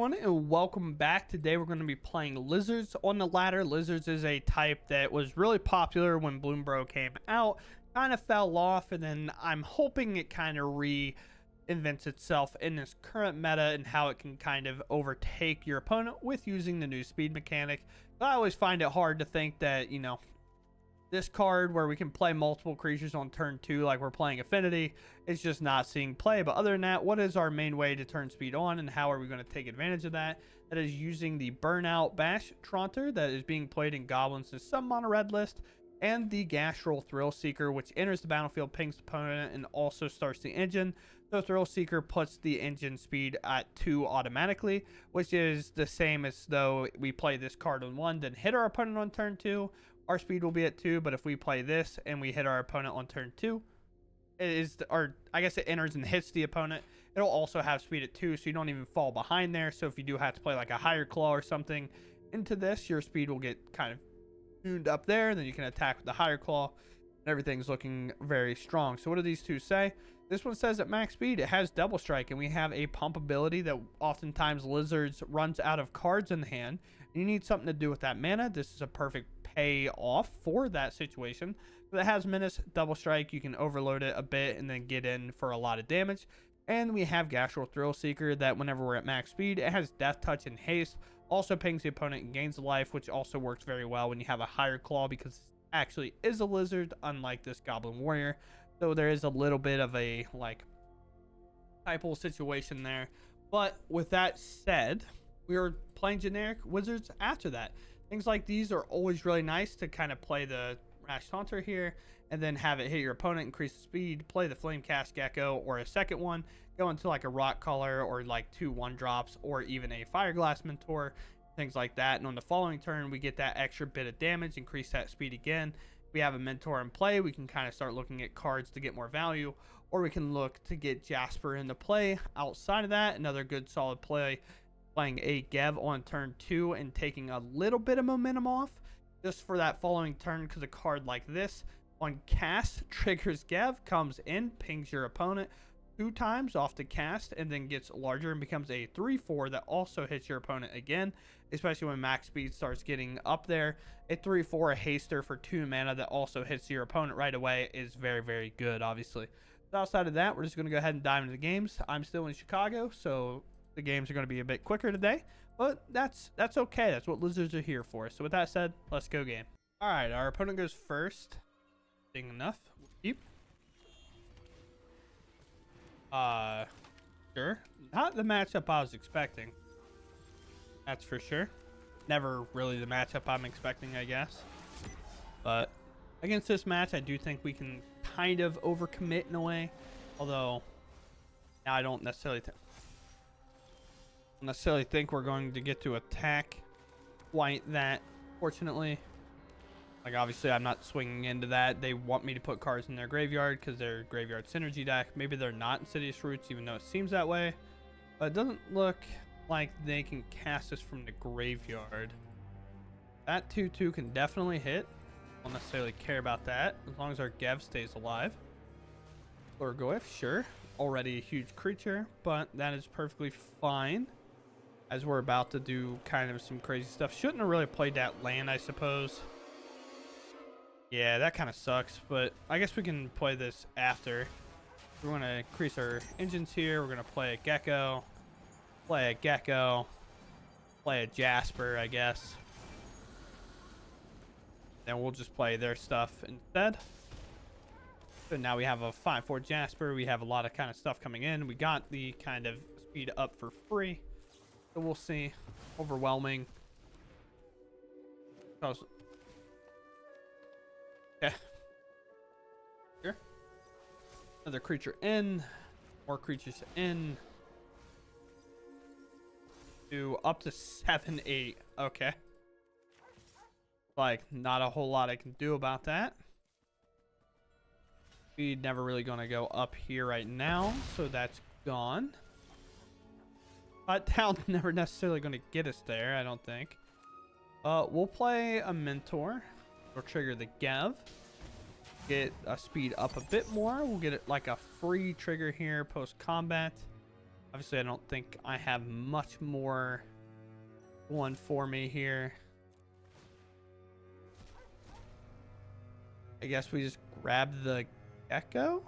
everyone, and welcome back. Today we're going to be playing Lizards on the ladder. Lizards is a type that was really popular when Bloombro came out, kind of fell off, and then I'm hoping it kind of reinvents itself in this current meta and how it can kind of overtake your opponent with using the new speed mechanic. But I always find it hard to think that, this card where we can play multiple creatures on turn 2 like we're playing Affinity is just not seeing play. But other than that, what is our main way to turn speed on, and how are we going to take advantage of that? That is using the Burnout Bash Tronter that is being played in Goblins and some mono red list, and the Gastral Thrill Seeker, which enters the battlefield, pings the opponent, and also starts the engine. The Thrill Seeker puts the engine speed at 2 automatically, which is the same as though we play this card on 1, then hit our opponent on turn 2. Our speed will be at 2, but if we play this and we hit our opponent on turn 2, I guess it enters and hits the opponent. It'll also have speed at 2, so you don't even fall behind there. So if you do have to play like a higher claw or something into this, your speed will get kind of tuned up there, and then you can attack with the higher claw, and everything's looking very strong. So what do these two say? This one says at max speed it has double strike, and we have a pump ability that oftentimes Lizards runs out of cards in the hand. You need something to do with that mana. This is a perfect pay off for that situation. But it has menace, double strike. You can overload it a bit and then get in for a lot of damage. And we have Gastral Thrill Seeker that whenever we're at max speed, it has death touch and haste. Also pings the opponent and gains life, which also works very well when you have a higher claw, because it actually is a lizard, unlike this Goblin Warrior. So there is a little bit of a typo situation there. But with that said, we are playing generic wizards after that. Things like these are always really nice to kind of play the Rash Taunter here, and then have it hit your opponent, increase the speed, play the Flamecast Gecko, or a second one, go into like a Rock Color, or like 2 1-drops, or even a Fireglass Mentor, things like that. And on the following turn, we get that extra bit of damage, increase that speed again. If we have a Mentor in play, we can kind of start looking at cards to get more value, or we can look to get Jasper into play. Outside of that, another good solid play, playing a Gev on turn 2 and taking a little bit of momentum off just for that following turn, because a card like this on cast triggers Gev, comes in, pings your opponent 2 times off the cast, and then gets larger and becomes a 3/4 that also hits your opponent again, especially when max speed starts getting up there. A 3/4 a haster for 2 mana that also hits your opponent right away is very, very good, obviously. So outside of that, we're just going to go ahead and dive into the games. I'm still in Chicago, so the games are going to be a bit quicker today, but that's okay. That's what Lizards are here for. So with that said, let's go game. All right, our opponent goes first. Thing enough. We'll keep. Sure. Not the matchup I was expecting. That's for sure. Never really the matchup I'm expecting, I guess. But against this match, I do think we can kind of overcommit in a way. Although, now I don't necessarily think we're going to get to attack quite that, fortunately. Like, obviously I'm not swinging into that. They want me to put cards in their graveyard because they're graveyard synergy deck. Maybe they're not Insidious Roots, even though it seems that way, but it doesn't look like they can cast this from the graveyard. That 2/2 can definitely hit. Don't necessarily care about that as long as our Gev stays alive. Lorgoyf, sure, already a huge creature, but that is perfectly fine, as we're about to do kind of some crazy stuff. Shouldn't have really played that land, I suppose. Yeah, that kind of sucks, but I guess we can play this after. We're going to increase our engines here. We're going to play a Gecko, play a Gecko, play a Jasper, I guess. Then we'll just play their stuff instead. So now we have a 5/4 Jasper. We have a lot of kind of stuff coming in. We got the kind of speed up for free. So we'll see. Overwhelming. Okay. Sure. Another creature in. More creatures in. To up to 7/8. Okay. Like, not a whole lot I can do about that. Speed never really going to go up here right now, so that's gone. Cut down never necessarily going to get us there, I don't think. We'll play a Mentor. We'll trigger the Gev. Get a speed up a bit more. We'll get it like a free trigger here post combat. Obviously, I don't think I have much more going for me here. I guess we just grab the gecko.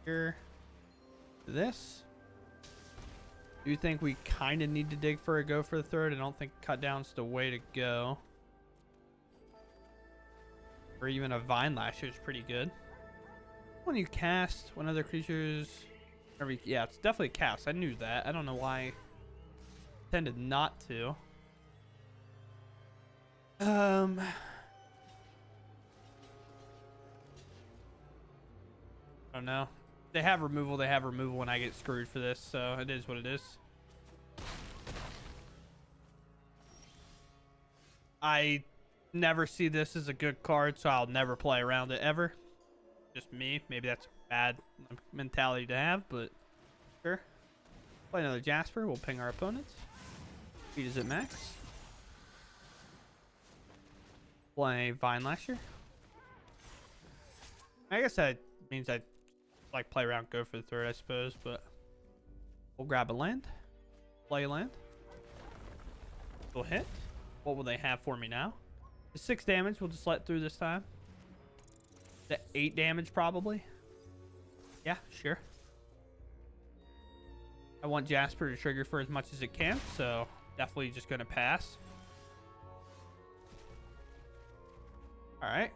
Here. This. Do you think we kind of need to dig for a go for the third? I don't think cut down's the way to go. Or even a vine lasher is pretty good. When you cast, when other creatures... yeah, it's definitely cast. I knew that. I don't know why I tended not to. I don't know. They have removal. They have removal when I get screwed for this, so it is what it is. I never see this as a good card, so I'll never play around it ever. Just me. Maybe that's a bad mentality to have, but sure. Play another Jasper. We'll ping our opponents. Speed is at max. Play Vine Lasher. I guess that means I like play around, go for the third, I suppose, but we'll grab a land. Play a land. We'll hit. What will they have for me now? The 6 damage we'll just let through this time. The 8 damage probably. Yeah, sure. I want Jasper to trigger for as much as it can, so definitely just gonna pass. Alright.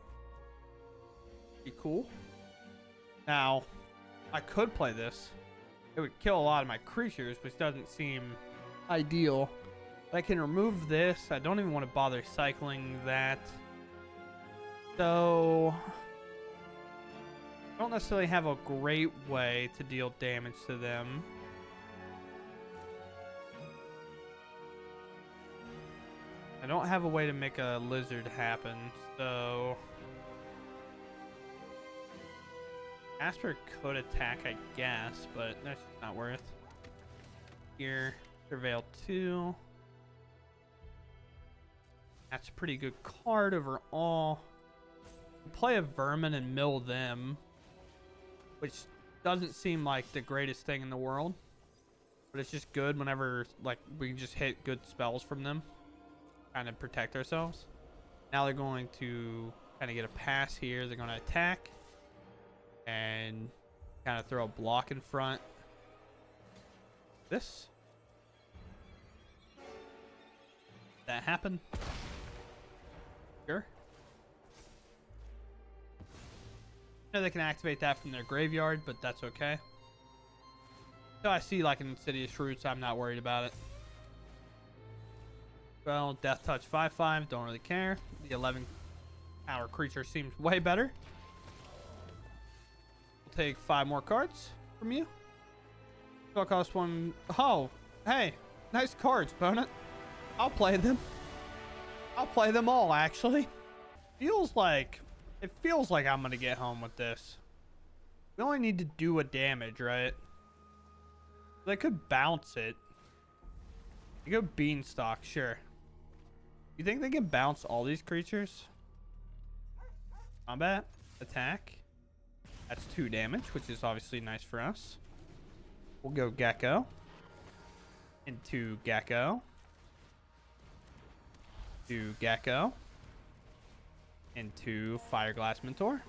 Be cool. Now, I could play this. It would kill a lot of my creatures, which doesn't seem ideal. But I can remove this. I don't even want to bother cycling that. So I don't necessarily have a great way to deal damage to them. I don't have a way to make a lizard happen, so Asper could attack, I guess, but that's not worth. Here, Surveil 2. That's a pretty good card overall. Play a Vermin and mill them, which doesn't seem like the greatest thing in the world, but it's just good whenever like we can just hit good spells from them, kind of protect ourselves. Now they're going to kind of get a pass here. They're going to attack and kind of throw a block in front. This. That happened. Sure. I know they can activate that from their graveyard, but that's okay. So I see like an Insidious Roots, I'm not worried about it. Well, Death Touch 5/5, don't really care. The 11 power creature seems way better. We'll take 5 more cards from you. So it costs 1. Oh, hey, nice cards, opponent. I'll play them. I'll play them all, actually. It feels like I'm gonna get home with this. We only need to do a damage, right? They could bounce it. You go Beanstalk, sure. You think they can bounce all these creatures? Combat, attack. That's 2 damage, which is obviously nice for us. We'll go Gecko. Into Gecko. To Gecko. Into Fireglass Mentor.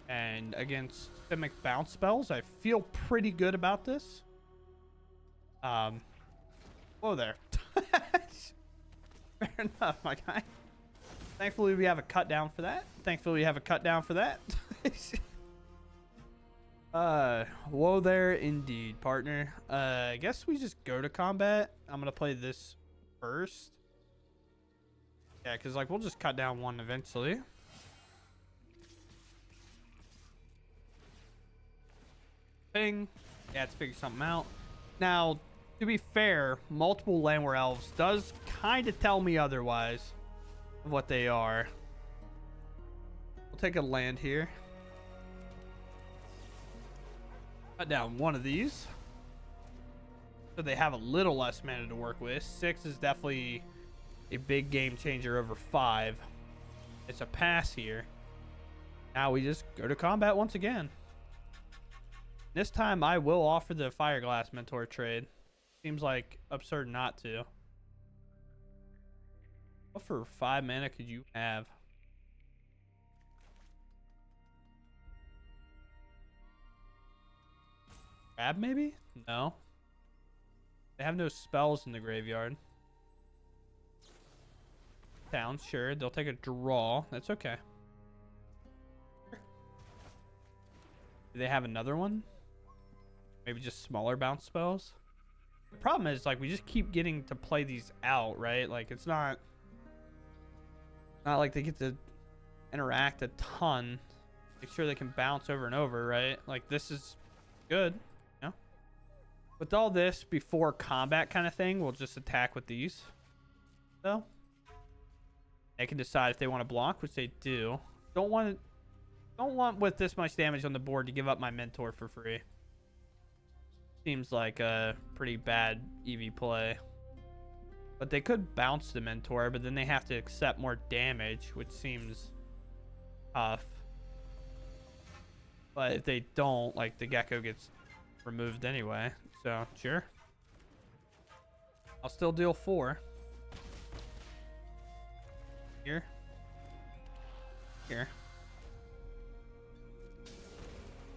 And against Simic bounce spells, I feel pretty good about this. Whoa there. Fair enough, my guy. Thankfully, we have a cut down for that. Whoa there indeed, partner. I guess we just go to combat. I'm gonna play this first. Yeah, because like we'll just cut down 1 eventually. Ping. Yeah, let's figure something out. Now, to be fair, multiple Landware Elves does kind of tell me otherwise of what they are. We'll take a land here. Cut down 1 of these. So they have a little less mana to work with. 6 is definitely a big game changer over 5. It's a pass here. Now we just go to combat once again. This time I will offer the Fireglass Mentor trade. Seems like absurd not to. What for 5 mana could you have? Crab maybe? No. They have no spells in the graveyard. Town, sure. They'll take a draw. That's okay. Do they have another one? Maybe just smaller bounce spells? The problem is, like, we just keep getting to play these out, right? Like, it's not like they get to interact a ton. Make sure they can bounce over and over, right? Like, this is good, you know? With all this before combat kind of thing, we'll just attack with these. So they can decide if they want to block, which they do. Don't want with this much damage on the board to give up my mentor for free. Seems like a pretty bad EV play. But they could bounce the mentor, but then they have to accept more damage, which seems tough. But if they don't, like, the gecko gets removed anyway. So, sure. I'll still deal 4. Here. Here.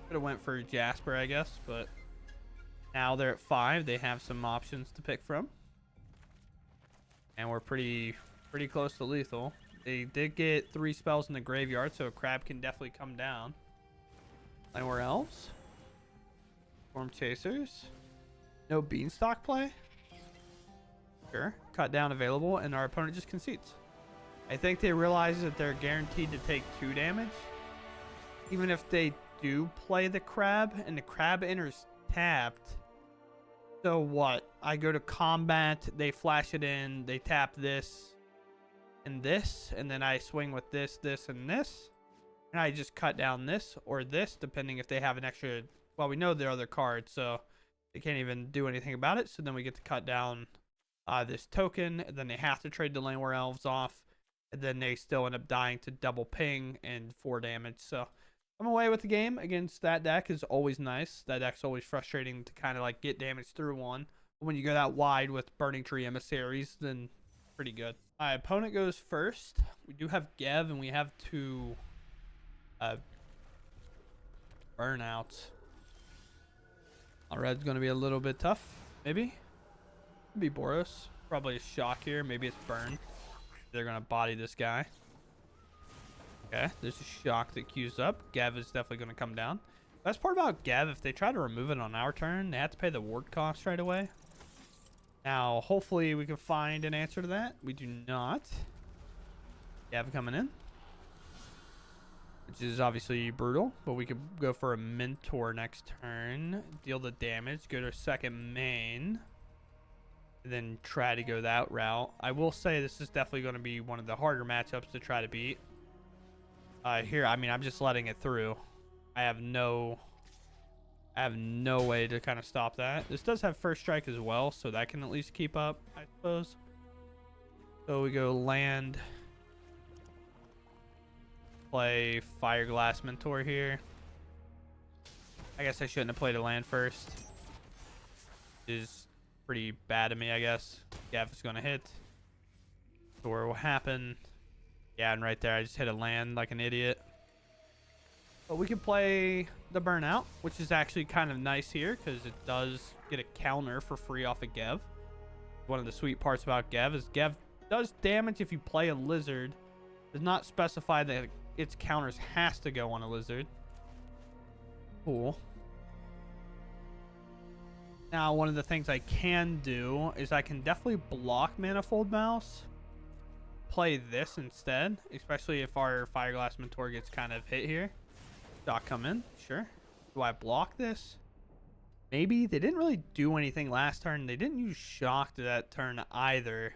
Could have went for Jasper, I guess, but now they're at 5. They have some options to pick from. And we're pretty close to lethal. They did get 3 spells in the graveyard, so a crab can definitely come down. Anywhere else? Storm Chasers. No Beanstalk play? Sure. Cut down available, and our opponent just concedes. I think they realize that they're guaranteed to take 2 damage. Even if they do play the crab, and the crab enters tapped. So what? I go to combat, they flash it in, they tap this and this, and then I swing with this, this, and this. And I just cut down this or this, depending if they have an extra... Well, we know their other cards, so they can't even do anything about it. So then we get to cut down this token, and then they have to trade the Landware Elves off, and then they still end up dying to double ping and 4 damage. So I'm away with the game against that deck is always nice. That deck's always frustrating to kind of like get damage through one. But when you go that wide with Burning Tree Emissaries, then pretty good. My opponent goes first. We do have Gev, and we have 2 burnouts. Red's going to be a little bit tough, maybe. Could be Boros. Probably a shock here. Maybe it's burn. They're going to body this guy. Okay, there's a shock that queues up. Gev is definitely going to come down. Best part about Gev, if they try to remove it on our turn, they have to pay the ward cost right away. Now, hopefully we can find an answer to that. We do not. Gev coming in, which is obviously brutal, but we could go for a mentor next turn, deal the damage, go to second main, and then try to go that route. I will say this is definitely going to be one of the harder matchups to try to beat. Here, I mean, I'm just letting it through. I have no way to kind of stop that. This does have first strike as well, so that can at least keep up, I suppose. So we go land, play Fireglass Mentor here. I guess I shouldn't have played a land first. Is pretty bad of me, I guess. Gav is going to hit. Or will happen. Yeah, and right there, I just hit a land like an idiot. But we can play the Burnout, which is actually kind of nice here because it does get a counter for free off of Gev. One of the sweet parts about Gev is Gev does damage if you play a lizard. Does not specify that its counters has to go on a lizard. Cool. Now, one of the things I can do is I can definitely block Manifold Mouse. Play this instead, especially if our Fireglass Mentor gets kind of hit here. Doc come in, sure. Do I block this? Maybe. They didn't really do anything last turn. They didn't use shock to that turn either.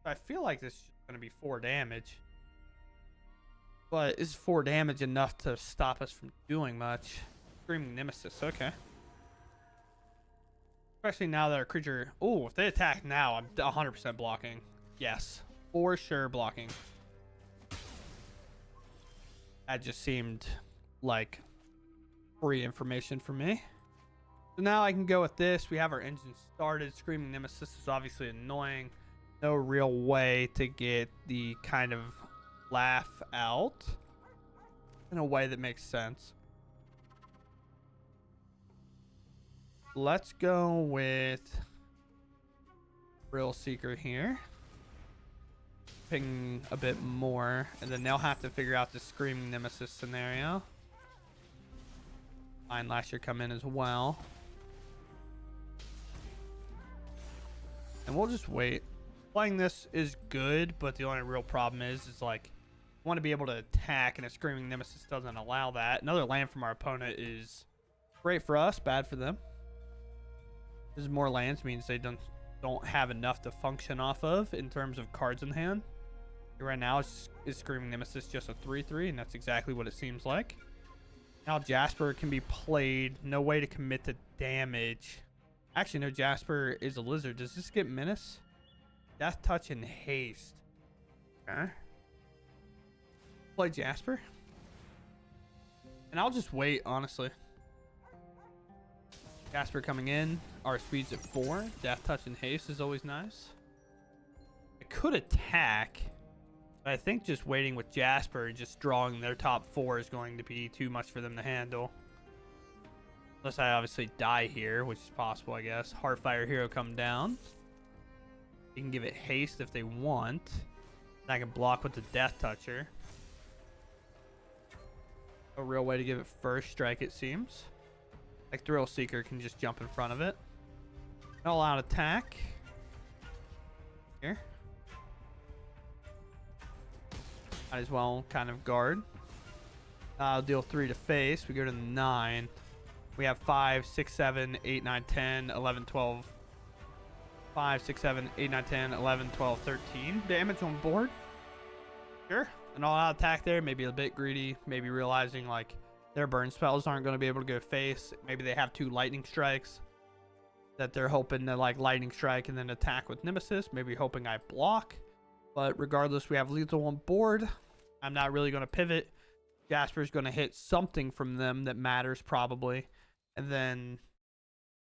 I feel like this is going to be 4 damage. But is 4 damage enough to stop us from doing much? Screaming Nemesis, okay. Especially now that our creature... Oh, if they attack now, I'm 100% blocking. Yes. For sure blocking. That just seemed like free information for me. So now I can go with this. We have our engine started. Screaming Nemesis is obviously annoying. No real way to get the kind of laugh out in a way that makes sense. Let's go with Thrill Seeker here. Ping a bit more, and then they'll have to figure out the Screaming Nemesis scenario. Mind Lasher come in as well. And we'll just wait. Playing this is good, but the only real problem is like, I want to be able to attack, and a Screaming Nemesis doesn't allow that. Another land from our opponent is great for us, bad for them. There's more lands means they don't have enough to function off of in terms of cards in hand. Right now, is Screaming Nemesis just a 3/3, and that's exactly what it seems like. Now Jasper can be played. No way to commit to damage. Actually, no, Jasper is a lizard. Does this get Menace? Death Touch and Haste. Okay. Play Jasper. And I'll just wait, honestly. Jasper coming in. Our speed's at 4. Death Touch and Haste is always nice. I could attack, but I think just waiting with Jasper and just drawing their top 4 is going to be too much for them to handle. Unless I obviously die here, which is possible, I guess. Heartfire Hero come down. You can give it haste if they want. And I can block with the Death Toucher. A real way to give it first strike, it seems. Like Thrill Seeker can just jump in front of it. All out attack. Here. Might as well kind of guard. I'll deal 3 to face. We go to 9. We have 5, 6, 7, 8, 9, 10, 11, 12. 5, 6, 7, 8, 9, 10, 11, 12, 13 damage on board. Sure. An all-out attack there. Maybe a bit greedy. Maybe realizing like their burn spells aren't going to be able to go face. Maybe they have 2 lightning strikes that they're hoping to like lightning strike and then attack with Nemesis. Maybe hoping I block. But regardless, we have lethal on board. I'm not really going to pivot. Jasper's going to hit something from them that matters probably. And then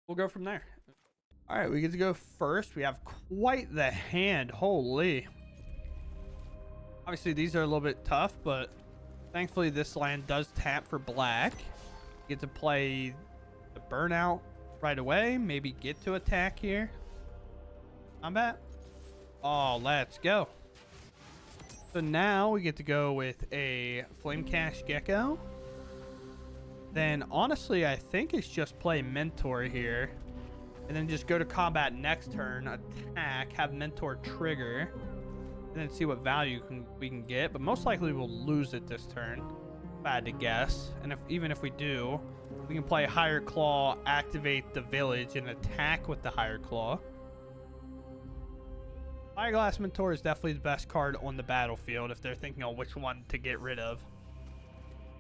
we'll go from there. All right, we get to go first. We have quite the hand. Holy. Obviously, these are a little bit tough, but thankfully this land does tap for black. You get to play the burnout right away. Maybe get to attack here. Combat. Oh, let's go. So now we get to go with a Flame Cash Gecko. Then honestly, I think it's just play Mentor here. And then just go to combat next turn, attack, have Mentor trigger, and then see what value we can get. But most likely we'll lose it this turn, if I had to guess. And even if we do, we can play Higher Claw, activate the village, and attack with the Higher Claw. Fireglass Mentor is definitely the best card on the battlefield if they're thinking on which one to get rid of.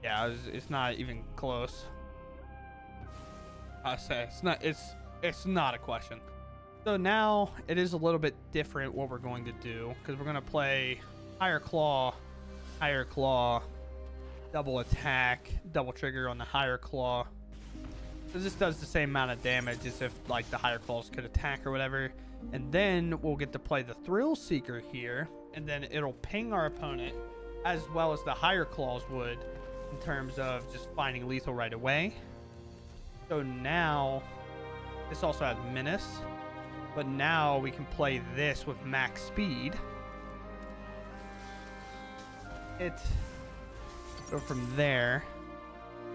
Yeah, it's not even close. I say it's not a question. So now it is a little bit different what we're going to do, because we're going to play Higher Claw, double attack, double trigger on the Higher Claw. So this does the same amount of damage as if like the Higher Claws could attack or whatever. And then we'll get to play the Thrill Seeker here, and then it'll ping our opponent as well as the Higher Claws would in terms of just finding lethal right away. So now this also has Menace, but now we can play this with max speed. Go from there,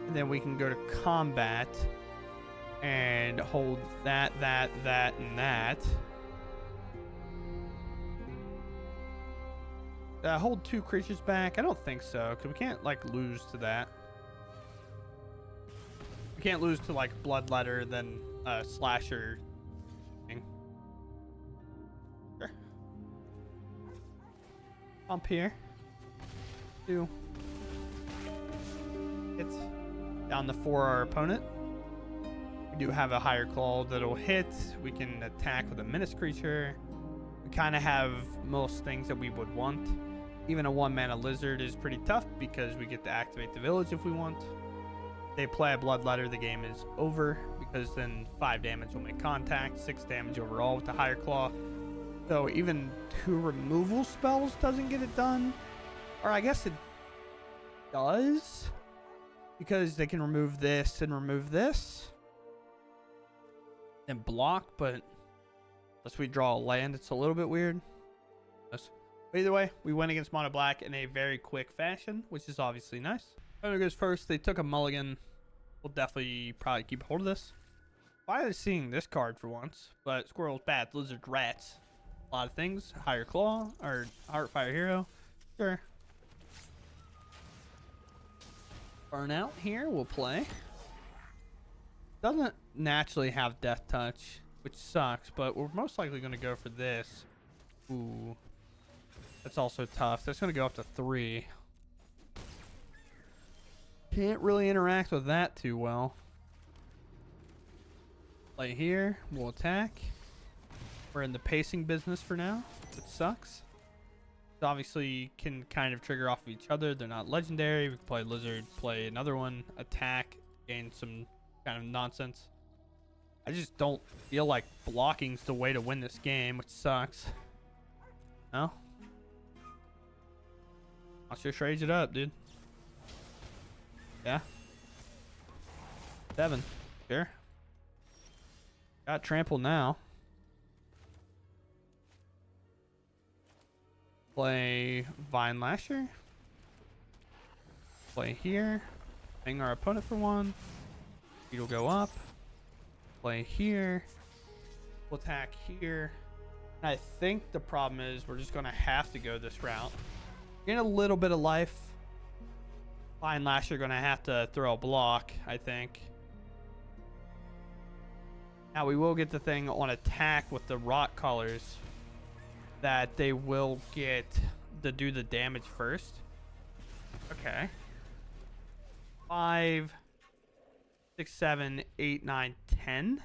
and then we can go to combat and hold that, and that. Hold 2 creatures back? I don't think so, because we can't like lose to that. We can't lose to like Bloodletter, then Slasher thing. Sure. Pump here. 2. Hits down the 4 our opponent. We do have a Higher Claw that'll hit. We can attack with a Menace creature. We kind of have most things that we would want. Even a 1-mana lizard is pretty tough because we get to activate the village if we want. They play a bloodletter, the game is over, because then 5 damage will make contact, 6 damage overall with the higher claw. So even 2 removal spells doesn't get it done. Or I guess it does, because they can remove this and remove this and block, but unless we draw a land, it's a little bit weird. But either way, we went against Monoblack in a very quick fashion, which is obviously nice. Whoever goes first, they took a mulligan. We'll definitely probably keep hold of this. Finally seeing this card for once, but squirrels, bats, lizards, rats, a lot of things. Higher claw or Heartfire Hero, sure. Burnout here, we'll play. Doesn't naturally have Death Touch, which sucks, but we're most likely going to go for this. Ooh, that's also tough. That's going to go up to 3. Can't really interact with that too well. Play here, we'll attack. We're in the pacing business for now, which sucks. Obviously can kind of trigger off of each other. They're not legendary. We can play lizard, play another one, attack, gain some kind of nonsense. I just don't feel like blocking's the way to win this game, which sucks. No? Let's just rage it up, dude. Yeah. 7. Sure. Got trample now. Play Vine Lasher. Play here. Hang our opponent for 1. Speed will go up. Play here. We'll attack here. And I think the problem is we're just going to have to go this route. Gain a little bit of life. Vine Lasher going to have to throw a block, I think. Now we will get the thing on attack with the rock colors, that they will get to do the damage first. Okay. 5, 6, 7, 8, 9, 10.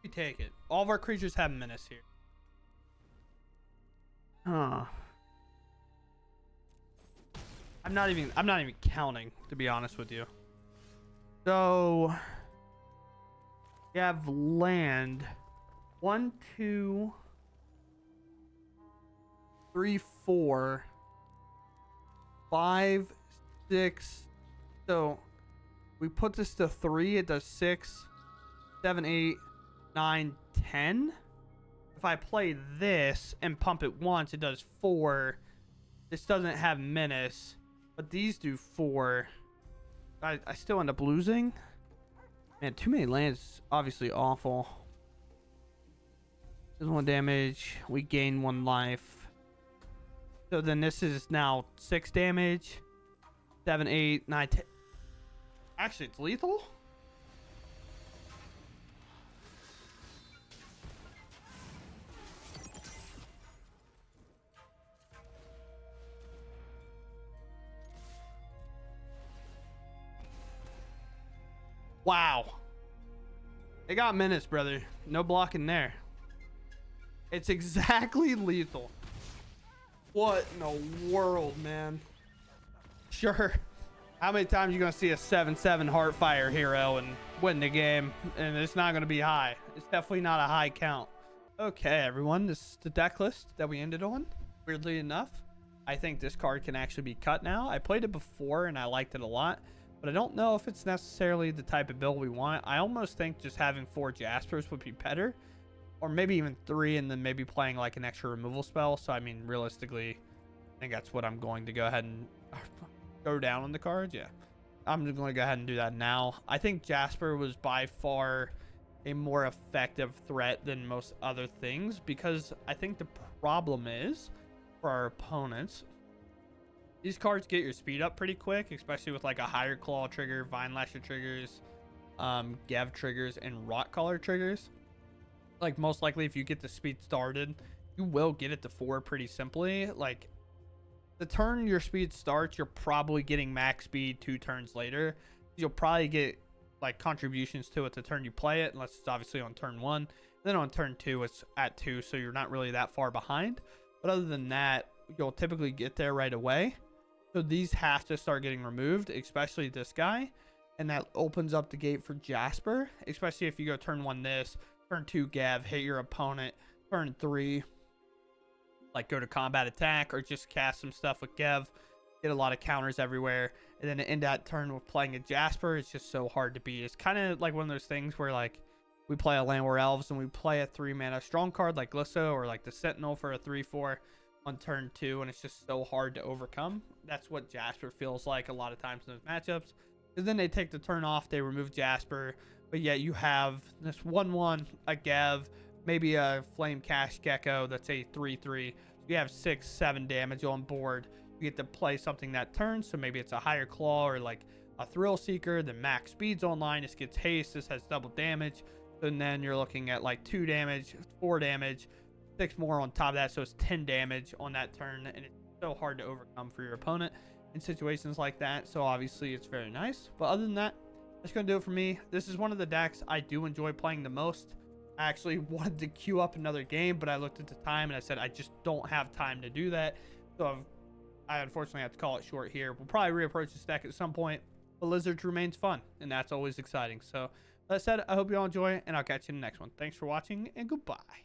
We take it. All of our creatures have menace here. Huh. I'm not even counting, to be honest with you. So we have land 1, 2, 3, 4, 5, 6. So we put this to 3, it does 6, 7, 8, 9, 10. If I play this and pump it once, it does 4. This doesn't have menace, but these do 4. I still end up losing. Man, too many lands, obviously awful. There's 1 damage. We gain 1 life. So then this is now 6 damage. 7, 8, 9, 10. Actually, it's lethal? Wow. They got menace, brother. No blocking there. It's exactly lethal. What in the world, man? Sure. How many times are you going to see a 7/7 Heartfire Hero and win the game? And it's not going to be high. It's definitely not a high count. Okay, everyone. This is the deck list that we ended on. Weirdly enough, I think this card can actually be cut now. I played it before and I liked it a lot, but I don't know if it's necessarily the type of build we want. I almost think just having 4 Jaspers would be better, or maybe even 3, and then maybe playing like an extra removal spell. So I mean, realistically, I think that's what I'm going to go ahead and go down on the cards. Yeah, I'm just going to go ahead and do that now. I think Jasper was by far a more effective threat than most other things, because I think the problem is for our opponents, these cards get your speed up pretty quick, especially with like a higher claw trigger, Vine Lasher triggers, Gev triggers, and Rot Collar triggers. Like most likely if you get the speed started, you will get it to 4 pretty simply. Like the turn your speed starts, you're probably getting max speed 2 turns later. You'll probably get like contributions to it the turn you play it, unless it's obviously on turn 1. Then on turn 2 it's at 2, so you're not really that far behind. But other than that, you'll typically get there right away. So these have to start getting removed, especially this guy, and that opens up the gate for Jasper, especially if you go turn 1 this, turn 2 Gav, hit your opponent, turn 3 like go to combat attack or just cast some stuff with Gav, get a lot of counters everywhere, and then end that turn with playing a Jasper. It's just so hard to beat. It's kind of like one of those things where like we play a Land War Elves and we play a 3-mana strong card like Lisso or like the Sentinel for a 3/4 on turn 2, and it's just so hard to overcome. That's what Jasper feels like a lot of times in those matchups, because then they take the turn off, they remove Jasper, but yet you have this 1/1, a Gav, maybe a Flame Cash Gecko that's a 3/3. You have 6-7 damage on board. You get to play something that turn, so maybe it's a Higher Claw or like a Thrill Seeker. The max speed's online. This gets haste. This has double damage. And then you're looking at like 2 damage, 4 damage, 6 more on top of that. So it's 10 damage on that turn. And it's so hard to overcome for your opponent in situations like that. So obviously it's very nice. But other than that, that's going to do it for me. This is one of the decks I do enjoy playing the most. I actually wanted to queue up another game, but I looked at the time and I said I just don't have time to do that. So I unfortunately have to call it short here. We'll probably reapproach this deck at some point. But Lizards remains fun, and that's always exciting. So that said, I hope you all enjoy, and I'll catch you in the next one. Thanks for watching, and goodbye.